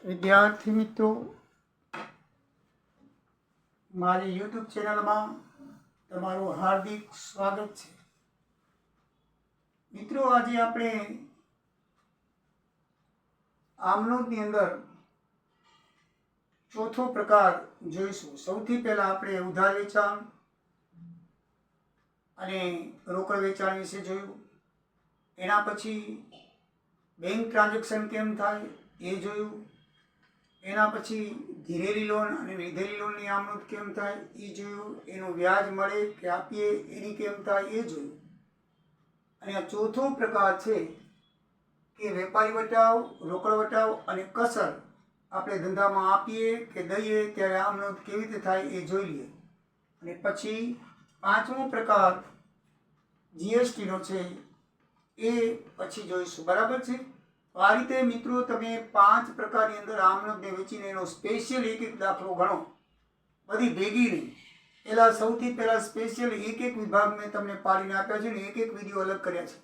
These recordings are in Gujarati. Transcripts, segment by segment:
વિદ્યાર્થી મિત્રો, મારી યુટ્યુબ ચેનલમાં તમારું હાર્દિક સ્વાગત છે. મિત્રો, આજે આપણે આમનોદની અંદર ચોથો પ્રકાર જોઈશું. સૌથી પહેલા આપણે ઉધાર વેચાણ અને રોકડ વેચાણ વિશે જોયું. એના પછી બેંક ટ્રાન્ઝેક્શન કેમ થાય એ જોયું. એના પછી ધીરેલી લોન અને લીધેલી લોનની આમનોંધ કેમ થાય એ જોયું. એનું વ્યાજ મળે કે આપીએ એની કેમ થાય એ જોયું. અને આ ચોથો પ્રકાર છે કે વેપારી વટાવ, રોકડ વટાવ અને કસર આપણે ધંધામાં આપીએ કે દઈએ ત્યારે આમનોંધ કેવી રીતે થાય એ જોઈ લઈએ. અને પછી પાંચમો પ્રકાર જીએસટીનો છે એ પછી જોઈશું. બરાબર છે? આ રીતે મિત્રો તમે 5 પ્રકારની અંદર આમનોંધને વેચીને એનો સ્પેશિયલ એક દાખલો ગણો, બધી ભેગી નહીં. એલા સૌથી પહેલાં સ્પેશિયલ એક વિભાગ મેં તમને પાડીને આપ્યા છે ને એક વિડીયો અલગ કર્યા છે.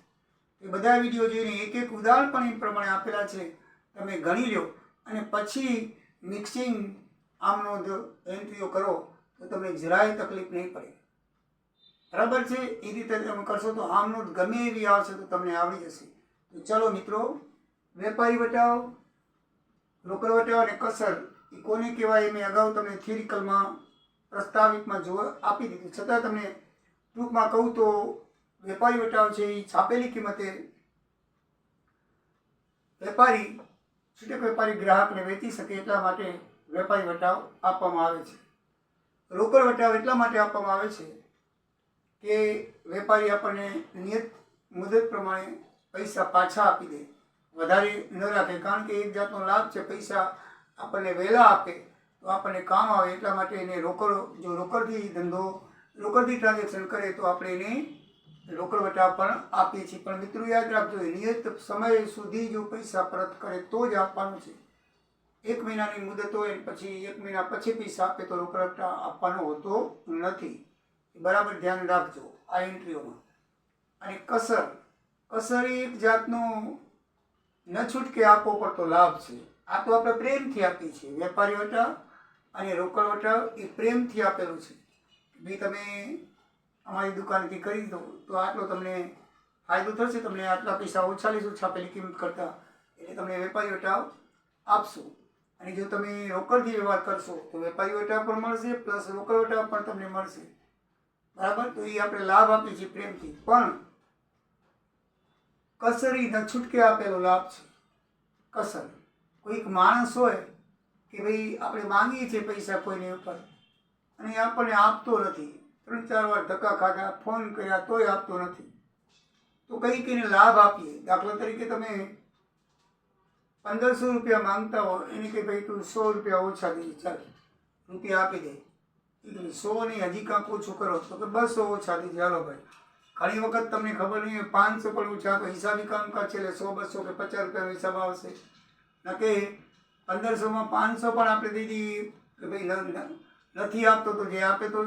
એ બધા વિડીયો જોઈને એક ઉદાહરણ પણ એ પ્રમાણે આપેલા છે, તમે ગણી લો અને પછી મિક્સિંગ આમનોંધ એન્ટ્રીઓ કરો તો તમને જરાય તકલીફ નહીં પડે. બરાબર છે? એ રીતે તમે કરશો તો આમનોંધ ગમે એવી આવશે તો તમને આવડી જશે. તો ચલો મિત્રો, વેપારી વટાવ, રોકડ વટાવ અને કસર એ કોને કહેવાય મેં અગાઉ તમને થિયરિકલમાં પ્રસ્તાવિકમાં આપી દીધું. છતાં તમને ટૂંકમાં કહું તો વેપારી વટાવ છે એ છાપેલી કિંમતે વેપારી છૂટક વેપારી ગ્રાહકને વેચી શકે એટલા માટે વેપારી વટાવ આપવામાં આવે છે. રોકડ વટાવ એટલા માટે આપવામાં આવે છે કે વેપારી આપણને નિયત મુદત પ્રમાણે પૈસા પાછા આપી દે, વધારે ન રાખે. કારણ કે એક જાતનો લાભ છે, પૈસા આપણને વહેલા આપે તો આપણને કામ આવે એટલા માટે એને રોકડ, જો રોકડથી ધંધો, રોકડથી ટ્રાન્ઝેક્શન કરે તો આપણે એને રોકડ વટાવ પણ આપીએ છીએ. પણ મિત્રો યાદ રાખજો, નિયત સમય સુધી જો પૈસા પરત કરે તો જ આપવાનું છે. 1 મહિનાની મુદત હોય પછી 1 મહિના પછી પૈસા આપે તો રોકડ વટાવ આપવાનો હોતો નથી. બરાબર ધ્યાન રાખજો આ એન્ટ્રીઓમાં. અને કસર એક જાતનો ન છૂટકે આપવો પડતો લાભ છે. આ તો આપણે પ્રેમથી આપીએ છીએ. વેપારી વટાવ અને રોકડ વટાવ એ પ્રેમથી આપેલું છે. ભાઈ તમે અમારી દુકાનથી ખરીદો તો આટલો તમને ફાયદો થશે, તમને આટલા પૈસા ઓછા લઈશું છાપેલી કિંમત કરતાં, એટલે તમને વેપારી વટાવ આપશું. અને જો તમે રોકડથી વ્યવહાર કરશો તો વેપારી વટાવ પણ મળશે પ્લસ રોકડ વટાવ પણ તમને મળશે. બરાબર? તો એ આપણે લાભ આપીએ છીએ પ્રેમથી. પણ કસર એ ન છૂટકે આપેલો લાભ છે. કસર કોઈક માણસ હોય કે ભાઈ આપણે માંગીએ છીએ પૈસા કોઈને ઉપર અને એ આપણને આપતો નથી, 3-4 વાર ધક્કા ખાધા, ફોન કર્યા તોય આપતો નથી, તો કંઈક એને લાભ આપીએ. દાખલા તરીકે તમે 1500 રૂપિયા માંગતા હો, એને કે ભાઈ તું 100 રૂપિયા ઓછા દે, ચાલ રૂપિયા આપી દે. 100 નહીં, હજી કાંક ઓછું કરો તો કે 200 ઓછા દેજે, ચાલો ભાઈ. ઘણી વખત તમને ખબર નહીં હોય 500 પણ ઓછા, તો હિસાબી કામકાજ છે એટલે 100, 200 કે 50 રૂપિયાનો હિસાબ આવશે. ના કે 1500માં 500 પણ આપણે દઈ દઈએ કે ભાઈ નથી આપતો તો જે આપે તો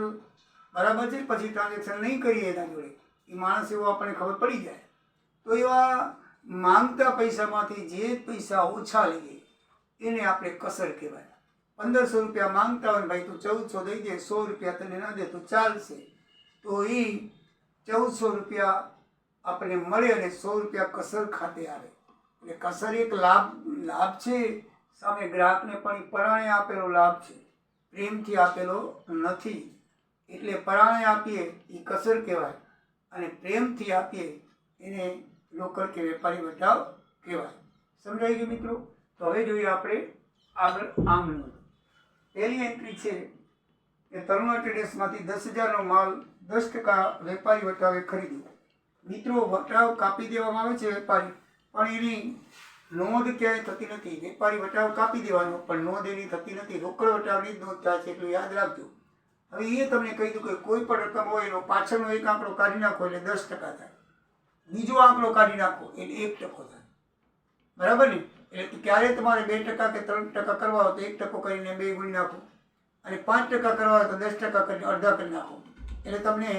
બરાબર છે, પછી ટ્રાન્ઝેક્શન નહીં કરીએ એના જોડે, એ માણસ એવો આપણને ખબર પડી જાય. તો એવા માંગતા પૈસામાંથી જે પૈસા ઓછા લઈએ એને આપણે કસર કહેવાય. 1500 રૂપિયા માંગતા હોય ને ભાઈ તું 1400 દઈ દે, 100 રૂપિયા તને ન દે તો ચાલશે, તો એ 1400 રૂપિયા આપણને મળે અને 100 રૂપિયા કસર ખાતે આવે. એટલે કસર એક લાભ છે, સામે ગ્રાહકને પણ એ પરાણે આપેલો લાભ છે, પ્રેમથી આપેલો નથી. એટલે પરાણે આપીએ એ કસર કહેવાય અને પ્રેમથી આપીએ એને રોકડ કે વેપારી વટાવ કહેવાય. સમજાઈ ગયું મિત્રો? તો હવે જોઈએ આપણે આગળ આમનોંધ. પહેલી એન્ટ્રી છે કે તરુણા ટ્રેડર્સમાંથી 10,000નો માલ 10% વેપારી વટાવે ખરીદ્યો. મિત્રો, વટાવ કાપી દેવામાં આવે છે વેપારી, પણ એની નોંધ ક્યાંય થતી નથી. વેપારી વટાવ કાપી દેવાનો પણ નોંધ એની થતી નથી. રોકડ વટાવની જ નોંધ થાય છે, એટલું યાદ રાખજો. હવે એ તમને કહી દઉં કે કોઈ પણ રકમ હોય એનો પાછળનો એક આંકડો કાઢી નાખો એટલે 10% થાય, બીજો આંકડો કાઢી નાખો એટલે 1% થાય. બરાબર ને? એટલે ક્યારે તમારે 2% કે 3% કરવા હોય તો 1% કરીને 2 ગુણી નાખો, અને 5% કરવા હોય તો 10% કરીને અડધા કરી નાખો, એટલે તમને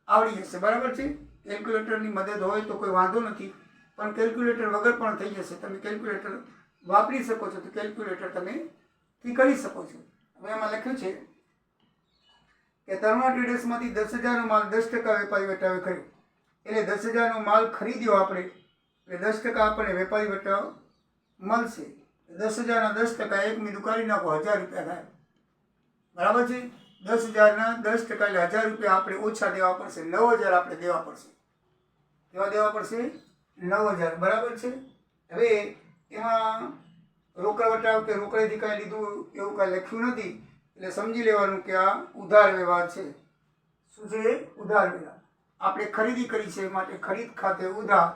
આવડી જશે. બરાબર છે? કેલ્ક્યુલેટરની મદદ હોય તો કોઈ વાંધો નથી, પણ કેલ્ક્યુલેટર વગર પણ થઈ જશે. તમે કેલ્ક્યુલેટર વાપરી શકો છો, તો કેલ્ક્યુલેટર તમે થી કરી શકો છો. હવે એમાં લખ્યું છે કે તરુણા ટ્રેડર્સમાંથી 10,000નો માલ 10% વેપારી વટાવે ખરીદ્યો. એટલે 10,000નો માલ ખરીદ્યો આપણે, એટલે 10% આપણને વેપારી વટાવ મળશે. 10,000ના 10% એક કાઢી નાખો, 1,000 રૂપિયા થાય. બરાબર છે? 10,000ના 10% એટલે 1,000 રૂપિયા આપણે ઓછા દેવા પડશે. 9,000 આપણે દેવા પડશે. કેવા દેવા પડશે? 9,000. બરાબર છે? હવે એમાં રોકડ વટાવ કે રોકડેથી કાંઈ લીધું એવું કાંઈ લખ્યું નથી, એટલે સમજી લેવાનું કે આ ઉધાર વ્યવહાર છે. શું છે? ઉધાર વ્યવહાર. આપણે ખરીદી કરી છે, માટે ખરીદ ખાતે ઉધાર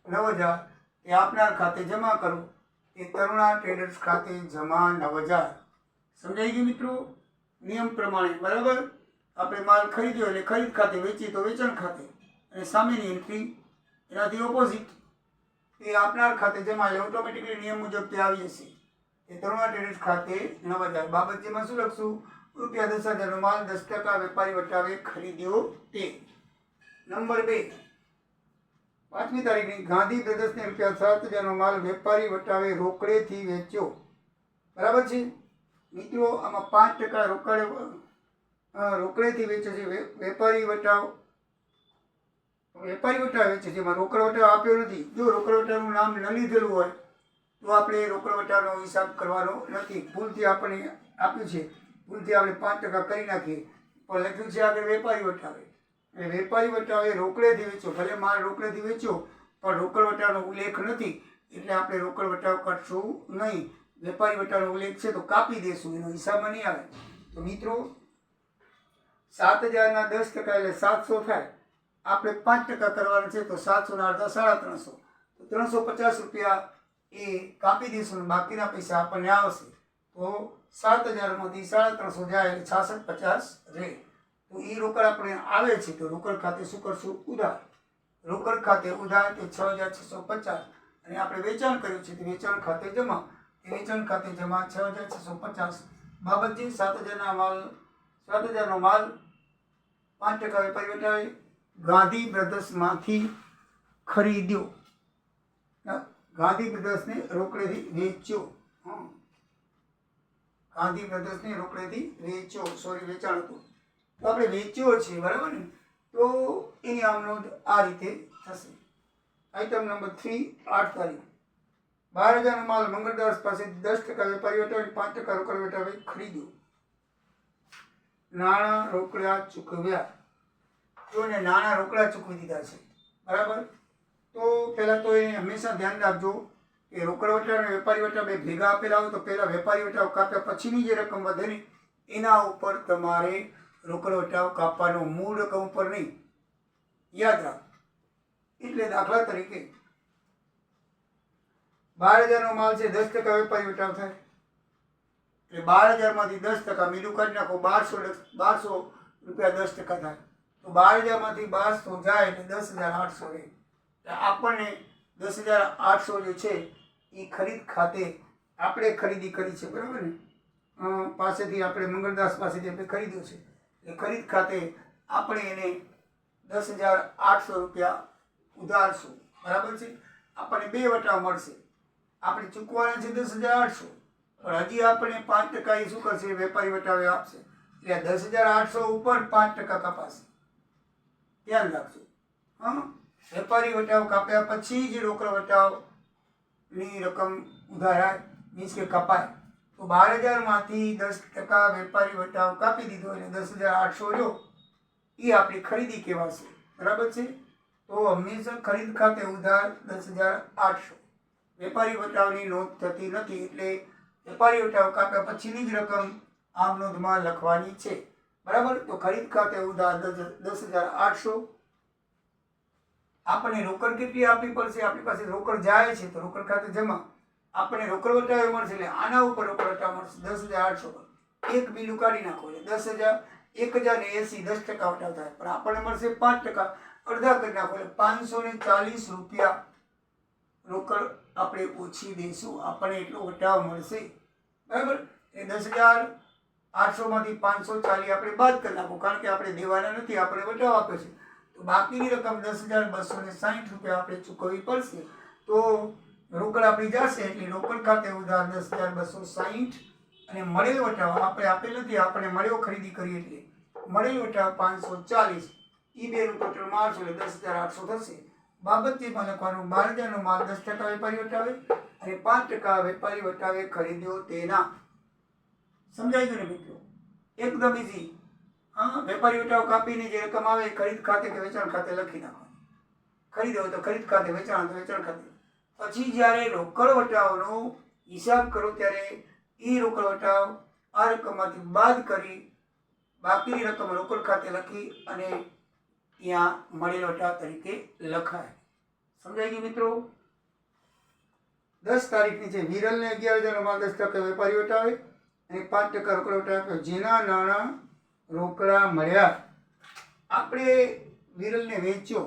9,000 એ આપનાર ખાતે જમા કરો, એ તરુણા ટ્રેડર્સ ખાતે જમા 9,000. સમજાઈ ગયું મિત્રો? નિયમ પ્રમાણે. બરાબર? આપણે માલ ખરીદ્યો એટલે ખરીદ ખાતે, વેચી તો વેચાણ ખાતે, અને સામેની એન્ટ્રી એનાથી ઓપોઝિટ એ આપનાર ખાતે જમા, એટલે ઓટોમેટિકલી નિયમ મુજબ તે આવી જશે. એ તરુણા ટ્રેડર્સ ખાતે 9,000. બાબત જેમાં શું લખશું? ₹10,000નો માલ 10% વેપારી વટાવે ખરીદ્યો તે. નંબર 2, 5મી તારીખની ગાંધી બ્રદર્સને ₹7,000નો માલ વેપારી વટાવે રોકડેથી વેચ્યો. બરાબર છે મિત્રો? આમાં 5% રોકડેથી વેચે છે. વેપારી વટાવ વેચે છે, એમાં રોકડ વટાવ આપ્યો નથી. જો રોકડ વટાવનું નામ ન લીધેલું હોય તો આપણે રોકડ વટાવનો હિસાબ કરવાનો નથી. ભૂલથી આપણને આપ્યું છે, ભૂલથી આપણે 5% કરી નાખીએ, પણ લખ્યું છે આગળ વેપારી વટાવે. એટલે વેપારી વટાવે રોકડેથી વેચ્યો. ભલે માલ રોકડેથી વેચ્યો, પણ રોકડ વટાવનો ઉલ્લેખ નથી, એટલે આપણે રોકડ વટાવ કરશું નહીં. વેપારી વટાવનો ઉલ્લેખ છે તો કાપી દેશું, એનો હિસાબમાં નહીં આવે. તો મિત્રો 7,000ના 10% એટલે 700 થાય. આપણે 5% કરવાનું છે, તો 700ના અડધા 350, તો 350 રૂપિયા એ કાપી દઈશું, અને બાકીના પૈસા આપણને આવશે. તો 7,000માંથી 350 જાય એટલે 6650 રહે. તો એ રોકડ આપણે આવે છે, તો રોકડ ખાતે શું કરશું? ઉધાર. રોકડ ખાતે ઉધાર તે 6,650, અને આપણે વેચાણ કર્યું છે તો વેચાણ ખાતે જમા, એ વેચાણ ખાતે જમા 6,650. બાબત છે 7,000નો માલ 5% વેપારી વટાવે ગાંધી બ્રદર્સમાંથી ખરીદ્યો. ગાંધી બ્રદર્સને રોકડેથી વેચ્યો. ગાંધી બ્રદર્સને રોકડેથી વેચ્યો, વેચાણ હતું, તો આપણે વેચ્યો છે. બરાબર ને? તો એની આમનોંધ આ રીતે થશે. આઈટમ નંબર 3, 8 તારીખ 12,000નો માલ મંગળદાસ પાસેથી 10% વેપારી વટાવે 5% રોકડ વટાવે ખરીદ્યો. નાણાં રોકડા ચૂકવ્યા. જોને નાણાં રોકડા ચૂકવી દીધા છે. બરાબર? તો પહેલાં તો એ હંમેશા ધ્યાન રાખજો કે રોકડ વટાવ અને વેપારી વટાવ બે ભેગા આપેલા હોય તો પહેલાં વેપારી વટાવ કાપ્યા પછીની જે રકમ વધે ને એના ઉપર તમારે રોકડ વટાવ કાપવાનો, મૂળ રકમ ઉપર નહીં. યાદ રાખ. એટલે દાખલા તરીકે 12,000નો માલ છે, 10% વેપારી વટાવ થાય, એટલે 12,000માંથી 10% મીંડું કાઢી નાખો, 1200 રૂપિયા 10% થાય. તો 12,000માંથી 1200 જાય એટલે 10,800 રહે. આપણને 10,800 જે છે એ ખરીદ ખાતે આપણે ખરીદી કરી છે. બરાબર ને? પાસેથી આપણે મંગળદાસ પાસેથી આપણે ખરીદ્યો છે, એટલે ખરીદ ખાતે આપણે એને 10,800 રૂપિયા ઉધારશું. બરાબર છે? આપણને 2 વટાવ મળશે. આપણે ચૂકવાના છે 10,800, પણ હજી આપણે 5% એ શું કરશે? વેપારી વટાવે આપશે, એટલે 10,800 ઉપર 5% કપાશે. ધ્યાન રાખજો. વેપારી વટાવ કાપ્યા પછી જ રોકડ વટાવની રકમ ઉધાર મીન્સ કે કપાય. તો 12,000માંથી 10% વેપારી વટાવ કાપી દીધો એટલે 10,800 જો એ આપણી ખરીદી કહેવાશે. બરાબર છે? તો હંમેશા ખરીદ ખાતે ઉધાર 10,800. વેપારી વટાવની નોંધ થતી નથી, એટલે વેપારી વટાવ કાપ્યા પછીની જ રકમ આમ નોંધમાં લખવાની છે. બરાબર? તો ખરીદ ખાતે ઉધાર 10,800. આપણને રોકડ કેટલી આપવી પડશે? આપણી પાસે રોકડ જાય છે તો રોકડ ખાતે જમા, આપણને રોકડ વટાવે મળશે, એટલે આના ઉપર રોકડ વટાવ મળશે 10,800 પર. એક બિલું કાઢી નાખો એટલે 1,080 10% વટાવ થાય, પણ આપણને મળશે 5%. અડધા કરી નાખો એટલે 540 રૂપિયા રોકડ આપણે ઓછી દઈશું, આપણને એટલો વટાવ મળશે. બરાબર? એ 10,800માંથી 540 આપણે બાદ કરી નાખો, કારણ કે આપણે દેવાના નથી, આપણે વટાવ આપ્યો છે. તો બાકીની રકમ 10,260 રૂપિયા આપણે ચૂકવવી પડશે. તો રોકડ આપણી જશે એટલે રોકડ ખાતે ઉધાર 10,260 અને મળેલ વટાવ આપણે આપેલ નથી, આપણે મળ્યો ખરીદી કરી એટલે મળેલ વટાવ 540. એ બેનું ટોટલ મારશું એટલે 10,800 થશે. બાબતમાં લખવાનું 12,000નો માલ 10% વેપારી વટાવે અને 5% વેપારી વટાવે ખરીદ્યો તેના. સમજાઈ ગયું ને મિત્રો? એકદમ ઇઝી. હા, વેપારી વટાવ કાપીને જે રકમ આવે ખરીદ ખાતે કે વેચાણ ખાતે લખી નાખવાની. ખરીદ હોય તો ખરીદ ખાતે, વેચાણ તો વેચાણ ખાતે. પછી જ્યારે રોકડ વટાવનો હિસાબ કરો ત્યારે એ રોકડ વટાવ આ રકમમાંથી બાદ કરી બાકીની રકમ રોકડ ખાતે લખી અને ત્યાં મળેલ વટાવ તરીકે લખાય. સમજાઈ ગયું મિત્રો? 10 તારીખની છે. વિરલને 11,000નો માલ 10% વેપારી વટાવે અને 5% રોકડ વટાવ આપ્યો. જેના નાણાં રોકડા મળ્યા આપણે વિરલને વેચ્યો,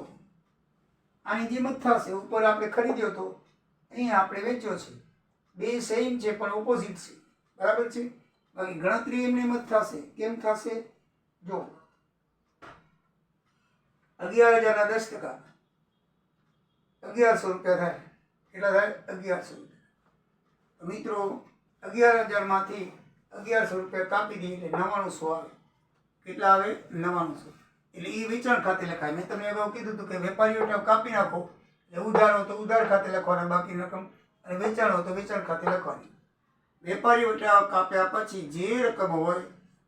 આની જેમ જ થશે. ઉપર આપણે ખરીદ્યો તો અહીંયા આપણે વેચ્યો છે. બે સેમ છે પણ ઓપોઝિટ છે. બરાબર છે? બાકી ગણતરી એમને એમ જ થશે. કેમ થશે? જો 11,000ના 10% 1,100 રૂપિયા થાય. કેટલા થાય? 1,100 રૂપિયા. મિત્રો 11,000માંથી 1,100 રૂપિયા કાપી દઈએ એટલે 9900 આવે. કેટલા આવે? 9900. એટલે એ વેચાણ ખાતે લખાય. મેં તમને અગાઉ કીધું હતું કે વેપારી વટાવ કાપી નાખો એટલે ઉધાર હોય તો ઉધાર ખાતે લખવાના બાકી રકમ, અને વેચાણ હોય તો વેચાણ ખાતે લખવાની. વેપારી વટાવ કાપ્યા પછી જે રકમ હોય,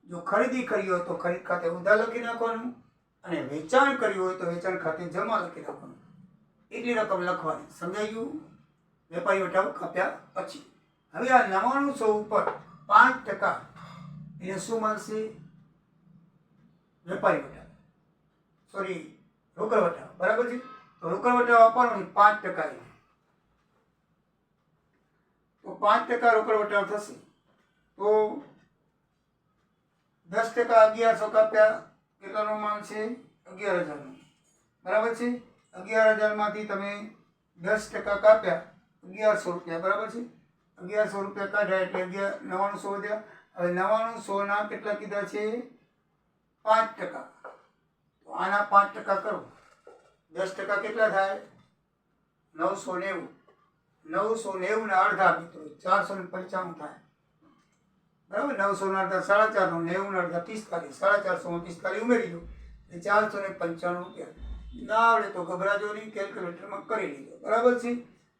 જો ખરીદી કરી હોય તો ખરીદ ખાતે ઉધાર લખી નાખવાનું, અને વેચાણ કર્યું હોય તો વેચાણ ખાતે જમા લખી નાખવાનું. એટલી રકમ લખવાની. સમજાઈ ગયું? વેપારી વટાવ કાપ્યા પછી. હવે આ 9900 ઉપર 5% એને શું મળશે? વેપારી વટાવ, સોરી રોકડ વટાવ. બરાબર છે? તો રોકડ વટાવ આપવાનો 5%. તો 5% રોકડ વટાવ થશે. તો 10% 1,100 કાપ્યા કેટલાનો માલ છે? 11,000નો. બરાબર છે? 11,000માંથી તમે 10% કાપ્યા 1,100 રૂપિયા. બરાબર છે? 1,100 રૂપિયા કાઢ્યા એટલે 9900 વધ્યા. હવે 9900ના કેટલા કીધા છે? 5%. તો આના 5% કરો. 10% કેટલા થાય? 990. 990ના અડધા મિત્રો 495 થાય. બરાબર? 900ના અડધા 450, 90ના અડધા 45, 450માં 45 ઉમેરી દો એટલે 495 રૂપિયા. ના આવડે તો ગભરાજો નહીં, કેલ્ક્યુલેટરમાં કરી લીધો. બરાબર છે?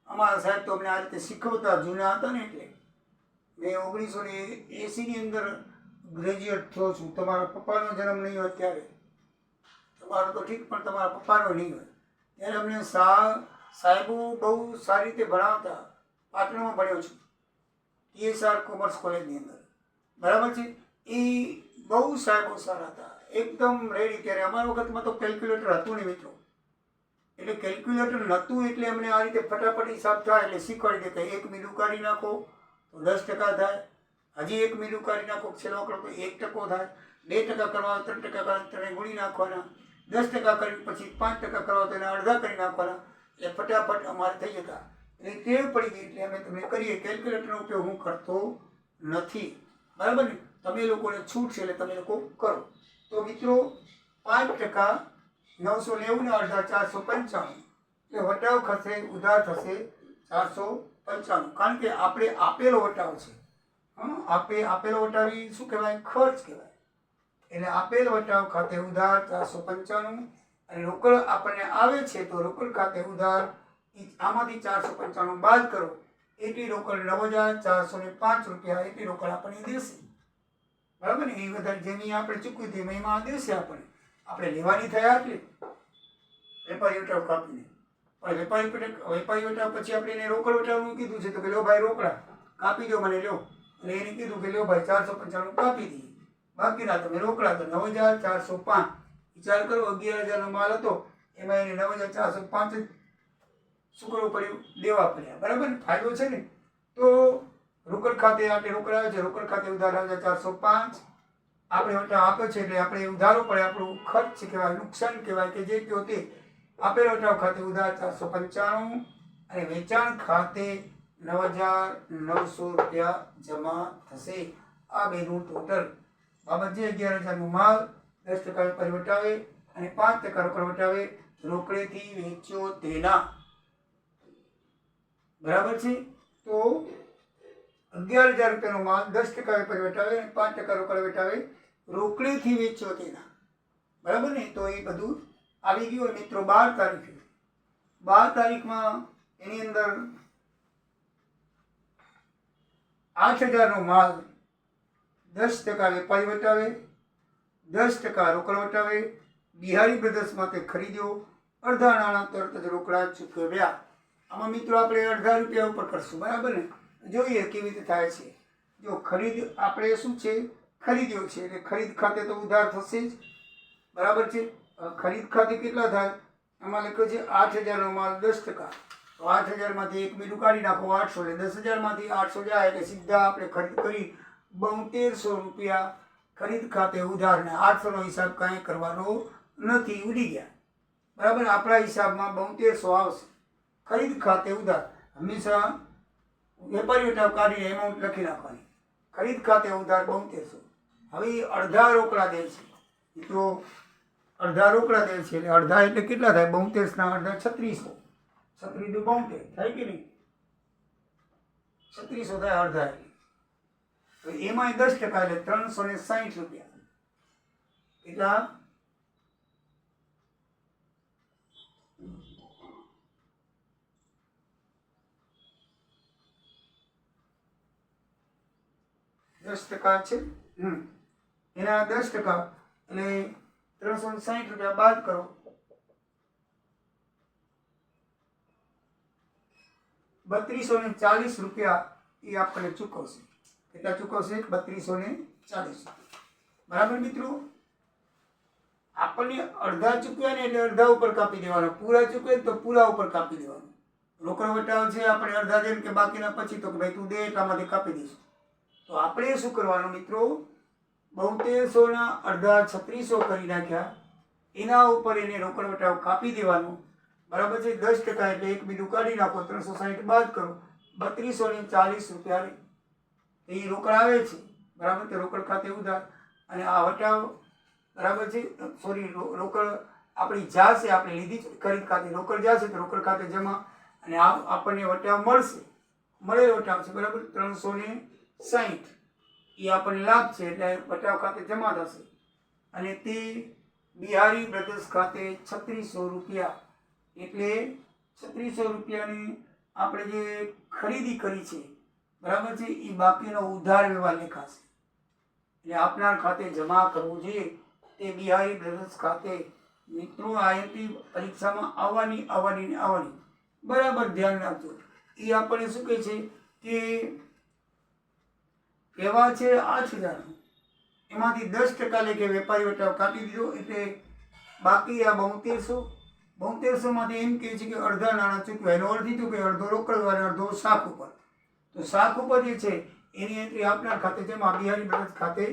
અમારા સાહેબ તો અમને આ રીતે શીખવતા, જૂના હતા ને એટલે. મેં 1980ની અંદર ગ્રેજ્યુએટ થયો છું. તમારા પપ્પાનો જન્મ નહીં હોય ત્યારે, તમારો તો ઠીક પણ તમારા પપ્પાનો નહીં હોય ત્યારે અમને સાહેબો બહુ સારી રીતે ભણાવતા. પાટણમાં ભણ્યો છું, TSR કોમર્સ કોલેજની અંદર. બરાબર છે? એ બહુ સાહેબો સારા હતા, એકદમ રેડી. ત્યારે અમારા વખતમાં તો કેલ્ક્યુલેટર હતું નહીં મિત્રો. એટલે કેલ્ક્યુલેટર નહોતું એટલે અમને આ રીતે ફટાફટ હિસાબ થાય એટલે શીખવાડી દે કે 1 મિલું કાઢી નાખો તો 10% થાય. હજી 1 મિલું કાઢી નાખો છેલ્લો આંકડો તો 1% થાય. 2% કરવા 3% કરવા 3 ગુણી નાખવાના. 10% કરી પછી 5% કરવા તો એના અડધા કરી નાખવાના. એટલે ફટાફટ અમારે થઈ જતા. એટલે ટેવ પડી ગઈ એટલે અમે તમને કરીએ. કેલ્ક્યુલેટરનો ઉપયોગ હું કરતો નથી. બરાબર ને? તમે લોકોને છૂટ છે એટલે તમે લોકો કરો. તો મિત્રો 5% 990 ના અડધા 495 એટલે વટાવ થશે, ઉધાર થશે 495. કારણ કે આપણે આપેલો વટાવ છે. આપેલો વટાવ શું કહેવાય? ખર્ચ કહેવાય. એટલે આપેલ વટાવ ખાતે ઉધાર 495 અને રોકડ આપણને આવે છે તો રોકડ ખાતે ઉધાર આમાંથી 495 બાદ કરો એટલી રોકડ 9,405 રૂપિયા એટલી રોકડ આપણને દેશે. બરાબર ને? એ વધારે જેની આપણે ચૂકવી હતી એમાં દેશે આપણને. આપણે લેવાની થયા એટલે વેપારી વટાવ કાપીને. પણ વેપારી વટાવ પછી આપણે એને રોકડ વટાવનું કીધું છે તો કે લો ભાઈ રોકડા કાપી દો મને, લો. એટલે એને કીધું કે લો ભાઈ 495 કાપી દઈએ, બાકીના તમે રોકડા. તો 9,405 વિચાર કરો. 11,000નો માલ હતો એમાં એને 9,405 શું કરવું પડ્યું? દેવા પડ્યા. બરાબર? ફાયદો છે ને? તો રોકડ ખાતે આપણે રોકડ આવે છે, રોકડ ખાતે ઉધાર 9,405 આપણે વટાવ આપે છે એટલે આપણે ઉધારો પડે, આપણું ખર્ચ કહેવાય, નુકસાન કહેવાય કે જે કહો તે. આપેલ વટાવ ખાતે ઉધાર 495 અને વેચાણ ખાતે 9,900 રૂપિયા જમા થશે. આ બેનું ટોટલ બાબત જે 11,000નો માલ 10% વેપારી વટાવે અને 5% રોકડ વટાવે રોકડેથી વેચ્યો તેના. બરાબર છે. તો 11,000 રૂપિયાનો માલ 10% વેપારી વટાવે અને 5% રોકડ વટાવે રોકડેથી વેચ્યો તેના, બરાબર ને. તો એ બધું આવી ગયું. મિત્રો 12 તારીખે 12 તારીખમાં એની અંદર 8,000નો માલ 10% વેપારી વટાવે, 10% રોકડ વટાવે બિહારી બ્રધર્સમાંથી ખરીદ્યો, અડધા નાણાં તરત જ રોકડા ચૂકવ્યા. આમાં મિત્રો આપણે અડધા રૂપિયા ઉપર કરશું, બરાબર ને. જોઈએ કેવી રીતે થાય છે. જો ખરીદ આપણે શું છે, ખરીદ્યો છે એટલે ખરીદ ખાતે તો ઉધાર થશે જ, બરાબર છે. ખરીદ ખાતે કેટલા થાય, આમાં લખ્યું છે 8,000નો માલ 10%. તો 8,000માંથી એક બીજું કાઢી નાખો 800, એટલે 10,000માંથી 800 જાય એટલે સીધા આપણે ખરીદ કરી 7200 રૂપિયા ખરીદ ખાતે ઉધાર. ને 800નો હિસાબ કાંઈ કરવાનો નથી, ઉડી ગયા, બરાબર. આપણા હિસાબમાં 7200 આવશે ખરીદ ખાતે ઉધાર. હંમેશા વેપારી વટાવ કાઢીને એમાઉન્ટ લખી નાખવાની. ખરીદ ખાતે ઉધાર 7200. હવે અડધા રોકડા દે છે મિત્રો, અડધા રોકડા દે છે એટલે અડધા એટલે કેટલા થાય, 72ના અડધા 3600. 36 દુ 72 થાય કે નહીં, 3600 થાય અડધા એટલે. તો એમાંય 10% એટલે 360 રૂપિયા. એટલા 10% છે. એના 10% એટલે 360 રૂપિયા બાદ કરો, 3240 રૂપિયા એ આપણને ચૂકવશે. કેટલા ચૂકવશે, 3240. બરાબર મિત્રો. આપણને અડધા ચૂકવ્યા ને એટલે અડધા ઉપર કાપી દેવાના, પૂરા ચૂકવે તો પૂરા ઉપર કાપી દેવાનું. રોકડ વટાવ છે આપણે અડધા દે કે બાકીના પછી, તો કે ભાઈ તું દે એટલામાંથી કાપી દઈશું. તો આપણે શું કરવાનું મિત્રો, 7200ના અડધા 3600 કરી નાખ્યા, એના ઉપર એને રોકડ વટાવ કાપી દેવાનું, બરાબર છે. 10% એટલે એક બીજું કાઢી નાખો, 360 બાદ કરો, 3240 રૂપિયા એ રોકડ આવે છે, બરાબર. તે રોકડ ખાતે ઉધાર. અને આ વટાવ, બરાબર છે, સોરી, રોકડ આપણી જાશે, આપણે લીધી છે ખરીદ ખાતે, રોકડ જશે તો રોકડ ખાતે જમા, અને આપણને વટાવ મળશે, મળેલો વટાવ છે, બરાબર. 360 એ આપણને લાભ છે એટલે વટાવ ખાતે જમા થશે. અને તે બિહારી બ્રધર્સ ખાતે 3600 રૂપિયા, એટલે 3600 રૂપિયાની આપણે જે ખરીદી કરી છે, બરાબર છે, એ બાકીનો ઉધાર વ્યવહાર લેખાશે. એટલે આપનાર ખાતે જમા કરવું જોઈએ. તે બિહારી બ્રધર્સ ખાતે મિત્રો આઈએમપી પરીક્ષામાં આવવાની, બરાબર ધ્યાન રાખજો. એ આપણને શું કહે છે કે કહેવા છે 8,000, એમાંથી 10% લેખે વેપારી વટાવ કાપી દીધો, એટલે બાકી આ 7200માંથી એમ કહે છે કે અડધા નાણાં ચૂકવ્યા. એનો અર્થ થયું કે અડધો રોકડ અને અડધો શાખ ઉપર. તો શાખ ઉપર જે છે એની એન્ટ્રી આપનાર ખાતે જમા, બિહારી બ્રધર્સ ખાતે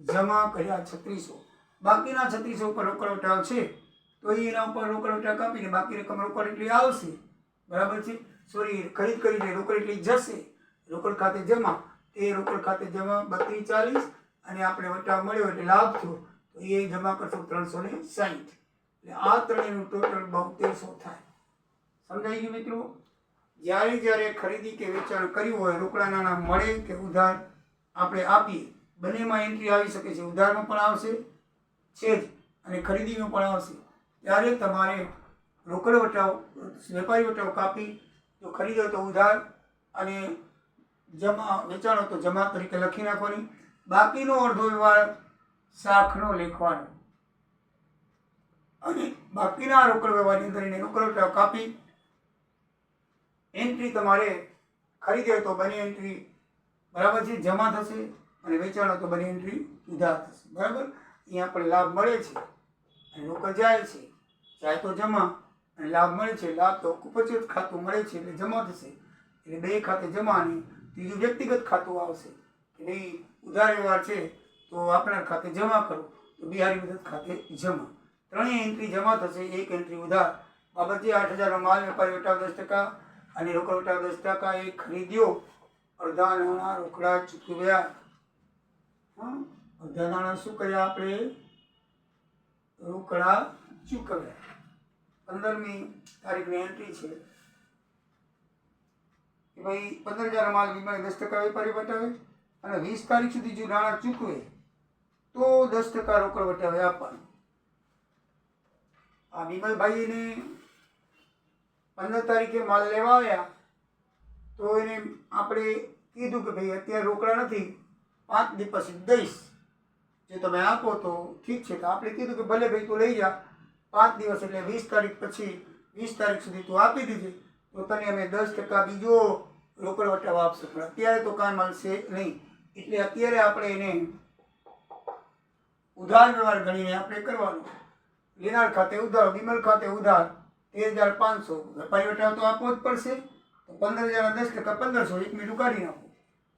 જમા કર્યા 3600. બાકીના 3600 ઉપર રોકડ વટાવ છે તો એના ઉપર રોકડ વટાવ કાપીને બાકી રકમ રોકડ એટલી આવશે, બરાબર છે. સોરી, ખરીદ કરીને રોકડ એટલી જશે, રોકડ ખાતે જમા. તે રોકડ ખાતે જમા 3240, અને આપણે વટાવ મળ્યો એટલે લાભ થયો તો એ જમા કરશો 360. એટલે આ ત્રણેયનું ટોટલ 7200 થાય. સમજાઈ ગયું મિત્રો. જ્યારે ખરીદી કે વેચાણ કર્યું હોય, રોકડા નાણાં મળે કે ઉધાર આપણે આપીએ, બંનેમાં એન્ટ્રી આવી શકે છે. ઉધારમાં પણ આવશે છે જ અને ખરીદીમાં પણ આવશે. ત્યારે તમારે રોકડ વટાવ, વેપારી વટાવ કાપી, જો ખરીદો તો ઉધાર અને જમા, વેચાણો તો જમા તરીકે લખી નાખવાની. બાકીનો અડધો વ્યવહાર શાખનો લેખવાનો, અને બાકીના રોકડ વ્યવહારની અંદર એને રોકડ વટાવ કાપી એન્ટ્રી તમારે ખરીદે તો બની એન્ટ્રી, બરાબર છે, જમા થશે, અને વેચાણો તો બની એન્ટ્રી ઉધાર થશે, બરાબર. અહીંયા પણ લાભ મળે છે અને રોકડ જાય છે, જાય તો જમા, અને લાભ મળે છે, લાભ તો ઉપજત ખાતું મળે છે એટલે જમા થશે. એટલે બે ખાતે જમા, અને ત્રીજું વ્યક્તિગત ખાતું આવશે કે ભાઈ ઉધાર વ્યવહાર છે તો આપણા ખાતે જમા કરો, તો બિહારી બ્રધર્સ ખાતે જમા. ત્રણેય એન્ટ્રી જમા થશે, એક એન્ટ્રી ઉધાર. બાબત છે 8,000નો માલ, વેપારી વટાવ 10% અને રોકડ વટાવ 10%. એ ખરીદ્યો, અડધા નાણાં રોકડા ચૂકવ્યા. અડધા નાણાં શું કર્યા આપણે, રોકડા ચૂકવ્યા. 15મી તારીખની એન્ટ્રી છે. કે ભાઈ 15,000 માલ વિમલે 10% વેપારી વટાવે અને 20 તારીખ સુધી જો નાણાં ચૂકવે તો 10% રોકડ વટાવે આપવાનું. આ વિમલભાઈને 15 તારીખે માલ લેવા આવ્યા તો એને આપણે કીધું કે ભાઈ અત્યારે રોકડા નથી, 5 દિવસ પછી દઈશ, જો તમે આપો તો ઠીક છે. તો આપણે કીધું કે ભલે ભાઈ તું લઈ જા, 5 દિવસ એટલે 20 તારીખ પછી 20 તારીખ સુધી તું આપી દીધી તો તને અમે 10% બીજો રોકડ વટાવા આપશે, પણ અત્યારે તો કાંઈ મળશે નહીં. એટલે અત્યારે આપણે એને ઉધાર વ્યવહાર ગણીને આપણે કરવાનો. લેનાર ખાતે ઉધાર, વિમલ ખાતે ઉધાર 13,500, વેપારી વટાવ તો આપવો જ પડશે. તો 15,000 10% 1500, એક મીઠું કાઢી નાખો,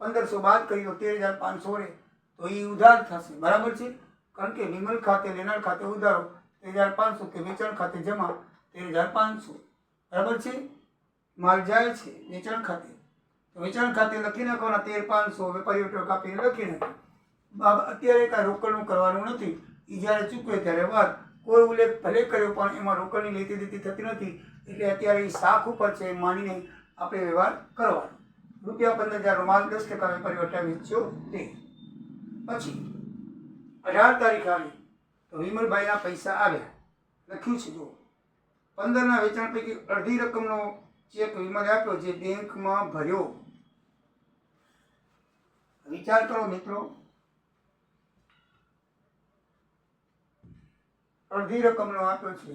1500 બાદ કરી દો 13,500 રહે તો એ ઉધાર થશે. બરાબર છે, કારણ કે વિમલ ખાતે લેનાર ખાતે ઉધારો 13,500 કે વેચાણ ખાતે જમા 13,500. બરાબર છે, માલ જાય છે વેચાણ ખાતે તો વેચાણ ખાતે લખી નાખવાના 13,500, વેપારી વટાવ કાપીને લખી નાખો. અત્યારે કાંઈ રોકડનું કરવાનું નથી, એ જ્યારે ચૂકવે ત્યારે વાત. કોઈ ઉલ્લેખ ભલે કર્યો પણ એમાં રોકડની લેતી દેતી થતી નથી, એટલે અત્યારે એ શાખ ઉપર છે એમ માનીને આપણે વ્યવહાર કરવાનો. ₹15,000 માલ 10% વેપારી વટાવી વેચ્યો તે. પછી 18 તારીખ આવી તો વિમલભાઈના પૈસા આવ્યા, લખ્યું છે જો 15ના વેચાણ પૈકી અડધી રકમનો ચેક વિમલે આપ્યો જે બેંકમાં ભર્યો. વિચાર કરો મિત્રો, અડધી રકમનો આપ્યો છે.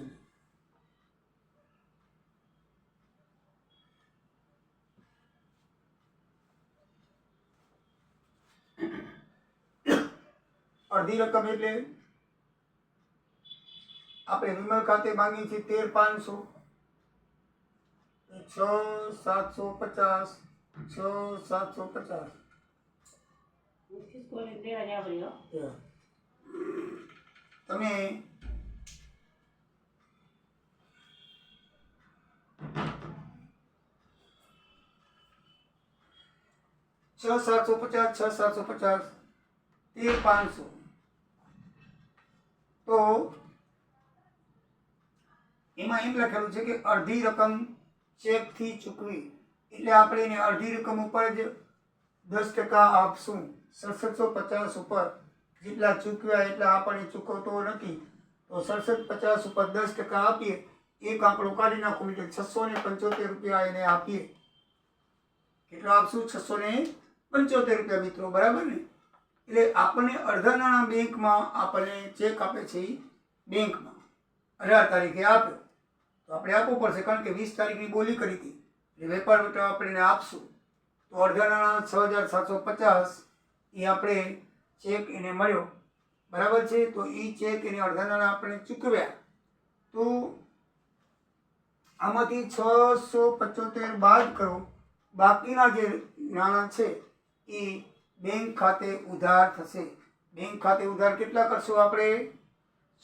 અડધી રકમ એટલે આપણે વિમલ ખાતે માંગી છે 13,500, 6,750, 6,750. તમે છ 750, 13,500 તો એમાં એમ લખેલું છે કે અડધી રકમ ચેકથી ચૂકવી, એટલે આપણે એને અડધી રકમ ઉપર જ 10% આપશું. 6750 ઉપર જેટલા ચૂકવ્યા એટલા આપણને ચૂકવતો નથી, તો 6750 ઉપર 10% આપીએ, એક આંકડો કાઢી નાખો એટલે 675 રૂપિયા એને આપીએ. કેટલો આપશું? 675 રૂપિયા મિત્રો. બરાબર ને? એટલે આપણને અડધા નાણાં બેંકમાં આપણને ચેક આપે છે, બેંકમાં 18 તારીખે આપ્યો તો આપણે આપવું પડશે, કારણ કે 20 તારીખની બોલી કરી હતી એટલે વેપાર વટાવ આપણે આપશું. તો અડધા નાણાં 6,750 એ આપણે ચેક એને મળ્યો. બરાબર છે, તો એ ચેક એને અડધા નાણાં આપણે ચૂકવ્યા તો આમાંથી 675 બાદ કરો, બાકીના જે નાણાં છે એ બેંક ખાતે ઉધાર થશે. બેંક ખાતે ઉધાર કેટલા કરશું આપણે?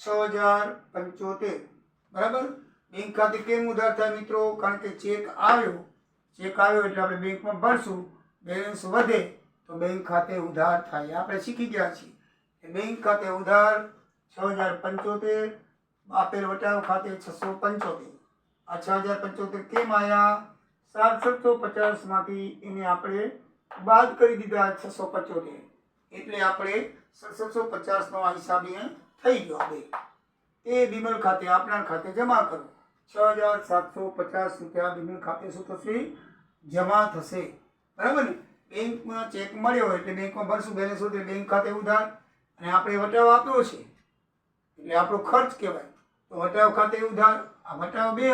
6,075. બરાબર, બેંક ખાતે કેમ ઉધાર થાય મિત્રો? કારણ કે ચેક આવ્યો એટલે આપણે બેંકમાં ભરશું, બેલેન્સ વધે તો બેંક ખાતે ઉધાર થાય. આપણે શીખી ગયા છીએ બેંક ખાતે ઉધાર 6,075, આપેલ વટાવ ખાતે 675. આ 6,075 કેમ આવ્યા? 750 માંથી એને આપણે બાદ કરી દીધા 675, એટલે આપણે 750 નો હિસાબ થઈ ગયો. આપણે એ વિમલ ખાતે આપના ખાતે જમા કરો. 6,750 રૂપિયા વિમલ ખાતે શું થશે? જમા થશે. બરાબર ને? બેંકમાં ચેક મળ્યો એટલે બેંકમાં ભરશું, બેલેન્સ વધે બેંક ખાતે ઉધાર, અને આપણે વટાવ આપ્યો છે એટલે આપણો ખર્ચ કહેવાય. તો વટાવ ખાતે ઉધાર, આ વટાવ બે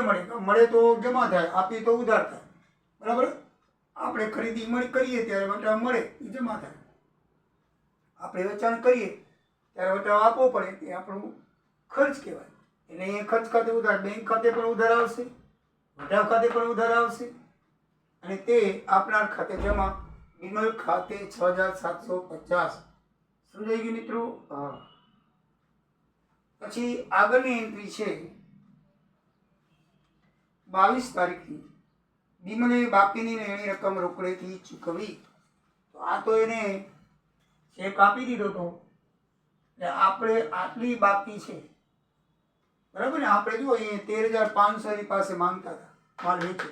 મળે તો જમા થાય, આપીએ તો ઉધાર થાય. બરાબર, આપણે ખરીદી કરીએ ત્યારે વટાવ મળે એ જમા થાય, આપણે વેચાણ કરીએ ત્યારે વટાવ આપવો પડે એ આપણું ખર્ચ કહેવાય. એટલે એ ખર્ચ ખાતે ઉધાર, બેંક ખાતે પણ ઉધાર આવશે, વટાવ ખાતે પણ ઉધાર આવશે, અને તે આપનાર ખાતે જમા, વિમલ ખાતે 6,750. સમજાઈ ગયું મિત્રો? હા. પછી આગળની એન્ટ્રી છે 22 તારીખની. વિમલે બાકીની લેણી રકમ રોકડેથી ચૂકવી. તો આ તો એને ચેક આપી દીધો હતો એટલે આપણે આટલી બાકી છે. બરાબર ને? આપણે જો એ 13,500 ની પાસે માંગતા હતા માલ વેચે,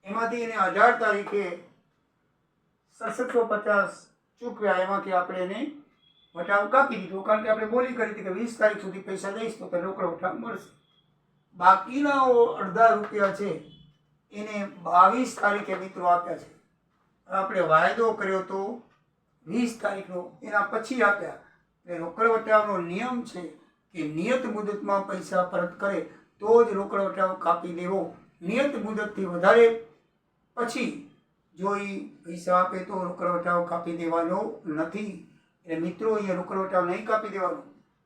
એમાંથી એને 18 તારીખે 6750 ચૂકવ્યા, એમાંથી આપણે એને વટાવ કાપી દીધો, કારણ કે આપણે બોલી કરી હતી કે 20 તારીખ સુધી પૈસા દઈશ તો રોકડ વટાવ મળશે. બાકીના અડધા રૂપિયા છે એને 22 તારીખે મિત્રો આપ્યા છે. આપણે વાયદો કર્યો તો 20 તારીખનો, એના પછી આપ્યા. એટલે રોકડ વટાવનો નિયમ છે કે નિયત મુદતમાં પૈસા પરત કરે તો જ રોકડ વટાવ કાપી દેવો. નિયત મુદતથી વધારે પછી જો એ પૈસા આપે તો રોકડ વટાવ કાપી દેવાનો નથી. એટલે મિત્રો અહીંયા રોકડ વટાવ નહીં કાપી દેવાનો.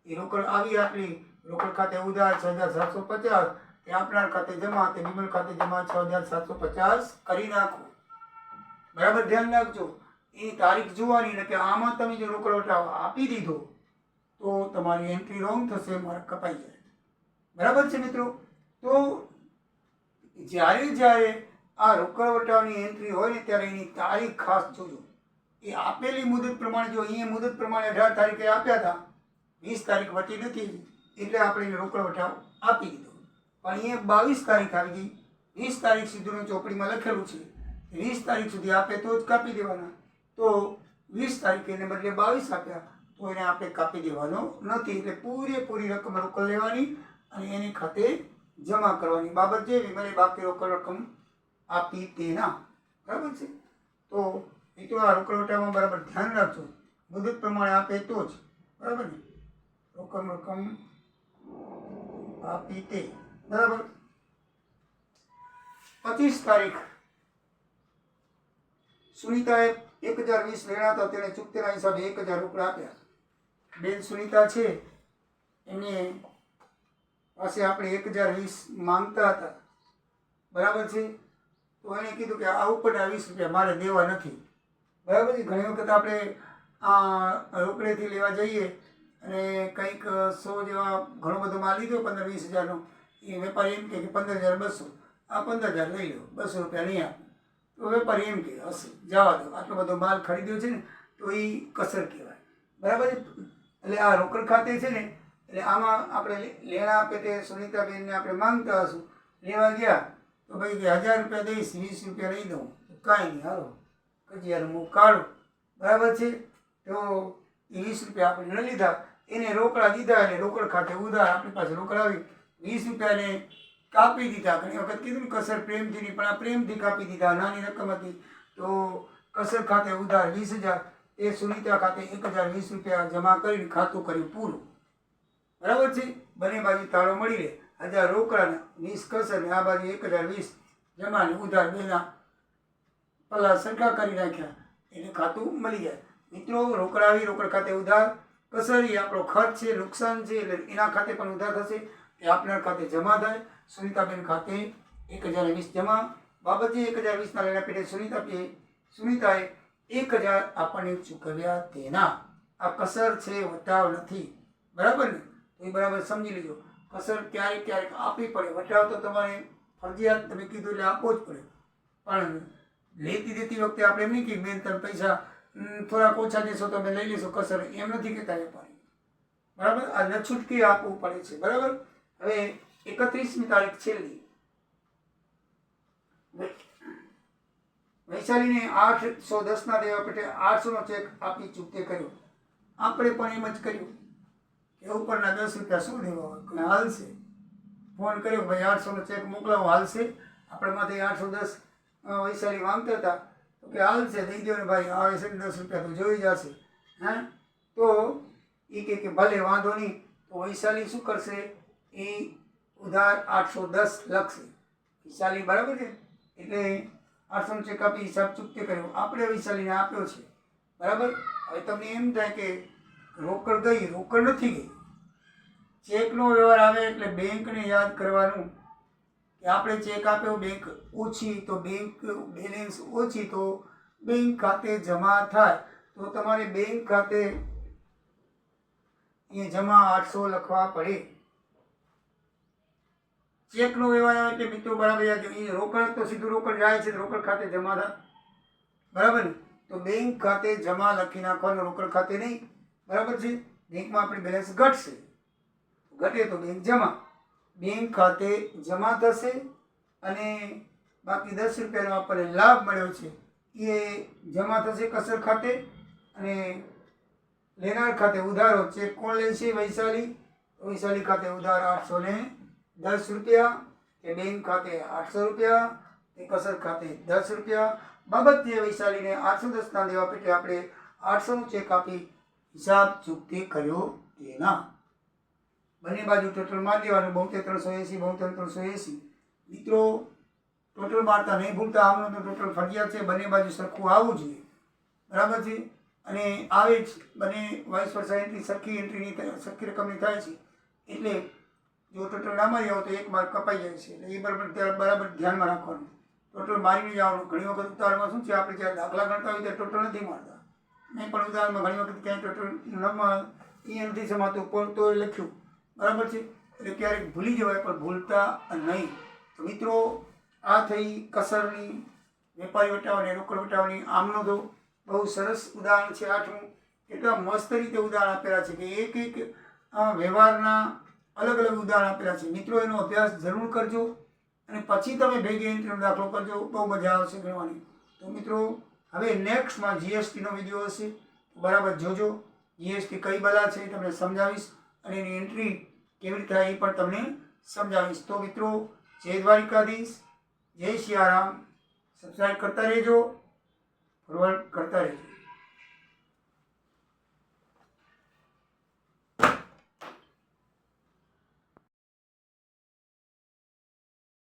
એ રોકડ આવી આટલી રોકડ ખાતે ઉધાર 6750, એ આપનાર ખાતે જમા, તે બીમલ ખાતે જમા 6750 કરી નાખો. બરાબર ધ્યાન રાખજો. એની તારીખ જોવાની, એટલે કે આમાં તમે જો રોકડ વટાવ આપી દીધો તો તમારી એન્ટ્રી રોંગ થશે, માર્ક કપાઈ જાય. બરાબર છે મિત્રો? તો જ્યારે આ રોકડ વટાવની એન્ટ્રી હોય ને ત્યારે એની તારીખ ખાસ જોજો. એ આપેલી મુદત પ્રમાણે, જો અહીંયા મુદત પ્રમાણે 18 તારીખે આપ્યા હતા, 20 તારીખ વટી નથી એટલે આપણે એને રોકડ વટાવ આપી દીધો. પણ અહીંયા 22 તારીખ આવી ગઈ, 20 તારીખ સુધીનું ચોપડીમાં લખેલું છે, 20 તારીખ સુધી આપે તો જ કાપી દેવાના. તો 20 તારીખે એને બદલે 22 આપ્યા તો એને આપણે કાપી દેવાનો નથી. એટલે પૂરેપૂરી રકમ રોકડ લેવાની અને એની ખાતે જમા કરવાની. બાબત જેવી મને બાકી રોકડ રકમ આપી તેના. બરાબર છે? તો મિત્રો આ રોકડ વટાવમાં બરાબર ધ્યાન રાખજો. મુદત પ્રમાણે આપે તો જ. બરાબર ને? રોકડ રકમ આપી તે. બરાબર. 25 તારીખ સુનિતાએ 1020 લેણા હતા, તેણે ચૂકતેના હિસાબે 1000 રોકડા આપ્યા. બેન સુનિતા છે, એને પાસે આપણે 1020 માંગતા હતા. બરાબર છે? તો એણે કીધું કે આ ઉપરના 20 રૂપિયા મારે દેવા નથી. બરાબર છે? ઘણી વખત આપણે રોકડેથી લેવા જઈએ અને કંઈક 100 જેવા ઘણો બધો માલ લીધો 15-20 હજારનો, એ વેપારી એમ કે 15,200, આ 15,000 લઈ લો, 200 રૂપિયા નહીં આપે. તો વેપારી એમ કે હશે, જવા દો, આટલો બધો માલ ખરીદ્યો છે ને, તો એ કસર કહેવાય. બરાબર છે? એટલે આ રોકડ ખાતે છે ને, એટલે આમાં આપણે લેણા આપે તે સુનિતાબેનને આપણે માંગતા હશું, લેવા ગયા તો ભાઈ કે 1000 રૂપિયા દઈશ, 20 રૂપિયા લઈ દઉં, કાંઈ નહીં, હાલો કજિયાર હું કાઢું. બરાબર છે? તો એ 20 રૂપિયા આપણે ન લીધા, એને રોકડા દીધા, એટલે રોકડ ખાતે ઉધાર આપણી પાસે રોકડ આવી, 20 રૂપિયાને કાપી દીધા. ઘણી વખત કીધું ને કસર પ્રેમથી નહીં, પણ આ પ્રેમથી કાપી દીધા. નાની રકમ હતી તો કસર ખાતે ઉધાર 20,000, એ સુનિતા ખાતે 1020 રૂપિયા જમા કરીને ખાતું કર્યું પૂરું. બરાબર છે? બંને બાજુ તાળો મળી રહે. 1000 રોકડાને 20 કસર ને આ બાજુ 1020 જમા ને ઉધાર, બેના પલ્લા સરખા કરી નાખ્યા એટલે ખાતું મળી જાય. મિત્રો રોકડા આવી, રોકડ ખાતે ઉધાર, કસર એ આપણો ખર્ચ છે, નુકસાન છે, એટલે એના ખાતે પણ ઉધાર થશે, એ આપનાર ખાતે જમા થાય. સુનિતાબેન ખાતે 1020 જમા. બાબતજી 1020ના લેણા પેટે સુનિતાએ 1000 આપણને ચૂકવ્યા તેના. આ કસર છે, વટાવ નથી. બરાબર ને? તો એ બરાબર સમજી લેજો. કસર ક્યારેક આપવી પડે, વટાવ તો તમારે ફરજિયાત તમે કીધું એટલે આપવો જ પડે. પણ લેતી દેતી વખતે આપણે એમ નહીં કે બેન તમે પૈસા થોડાક ઓછા દેશો તો અમે લઈ લઈશું કસર, એમ નથી કહેતા વેપારી. બરાબર? આ ન છૂટકી આપવું પડે છે. બરાબર? હવે 31મી તારીખ છેલ્લી, વૈશાલીને 810ના દેવા પેટે 800નો ચેક આપી ચૂકતે કર્યો. આપણે પણ એમ જ કર્યું કે ઉપરના 10 રૂપિયા શું દેવા હોય, કોઈ હાલશે. ફોન કર્યો ભાઈ 800નો ચેક મોકલાવો, હાલશે? આપણે માંથી 810 વૈશાલી માંગતા હતા તો કે હાલશે, દઈ દો ને ભાઈ, આવે છે 10 રૂપિયા તો જોઈ જશે. હા, તો એ કે ભલે વાંધો નહીં. તો વૈશાલી શું કરશે? એ ઉધાર 810 લખશે વૈશાલી. બરાબર છે? એટલે 800નો ચેક આપી હિસાબ ચૂકતે કર્યો, આપણે વૈશાલીને આપ્યો છે. બરાબર? હવે તમને એમ થાય કે રોકડ ગઈ, રોકડ નથી ગઈ. ચેકનો વ્યવહાર આવે એટલે બેંકને યાદ કરવાનું કે આપણે ચેક આપ્યો, બેંક ઓછી, તો બેંક બેલેન્સ ઓછી, તો બેંક ખાતે જમા થાય. તો તમારે બેંક ખાતે એ જમા 800 લખવા પડે. ચેકનો વ્યવહાર આવે એટલે મિત્રો બરાબર યાદ, એ રોકડ તો સીધું રોકડ જાય છે, રોકડ ખાતે જમા થાય. બરાબર ને? તો બેંક ખાતે જમા લખી નાખવાનું, રોકડ ખાતે નહીં. બરાબર છે? બેંકમાં આપણી બેલેન્સ ઘટશે, ઘટે તો બેંક જમા, બેંક ખાતે જમા થશે અને બાકી 10 રૂપિયાનો આપણને લાભ મળ્યો છે એ જમા થશે કસર ખાતે અને લેનાર ખાતે ઉધારો ચેક કોણ લે છે? વૈશાલી. વૈશાલી ખાતે ઉધાર 810 રૂપિયા, કે બેંક ખાતે 800 રૂપિયા, કે કસર ખાતે 10 રૂપિયા. બાબતે વૈશાલીને 810ના દેવા પેટે આપણે 800નું ચેક આપી હિસાબ ચૂકતી કર્યો તેના બંને બાજુ ટોટલ મારી દેવાનું 72,380 72,380. મિત્રો ટોટલ મારતા નહીં ભૂલતા, આમનો તો ટોટલ ફરજિયાત છે, બંને બાજુ સરખું આવવું જોઈએ, બરાબર છે. અને આવે જ બંને વાઇસ વર્ષા એન્ટ્રી સરખી એન્ટ્રીની સરખી રકમની થાય છે એટલે જો ટોટલ ના મારી આવો તો 1 માર્ક કપાઈ જાય છે. એટલે એ બરાબર ધ્યાનમાં રાખવાનું, ટોટલ મારીને જવાનું. ઘણી વખત ઉતાવળમાં શું છે, આપણે જ્યારે દાખલા ગણતા હોય ત્યારે ટોટલ નથી મારતા. મેં પણ ઉદાહરણમાં ઘણી વખત ક્યાંય ટોટલ એ નથી સમાતું પણ તો લખ્યું, બરાબર છે. એટલે ક્યારેક ભૂલી જવાય પણ ભૂલતા નહીં. તો મિત્રો આ થઈ કસરની, વેપારી વટાવની, રોકડ વટાવની. આમનો તો બહુ સરસ ઉદાહરણ છે 8મું. એટલા મસ્ત રીતે ઉદાહરણ આપેલા છે કે એક એક વ્યવહારના અલગ અલગ ઉદાહરણ આપેલા છે. મિત્રો એનો અભ્યાસ જરૂર કરજો અને પછી તમે ભેગી એન્ટ્રીનો દાખલો કરજો, બહુ મજા આવશે ગણવાની. તો મિત્રો હવે નેક્સ્ટમાં જીએસટીનો વિડીયો હશે, બરાબર જોજો. જીએસટી કઈ બલા છે તમને સમજાવીશ અને એની એન્ટ્રી કેવી રીતે થાય એ પણ તમને સમજાવીશ. તો મિત્રો જય દ્વારિકાધીશ, જય સિયારામ. સબસ્ક્રાઈબ કરતા રહેજો, ફોરવર્ડ કરતા રહેજો.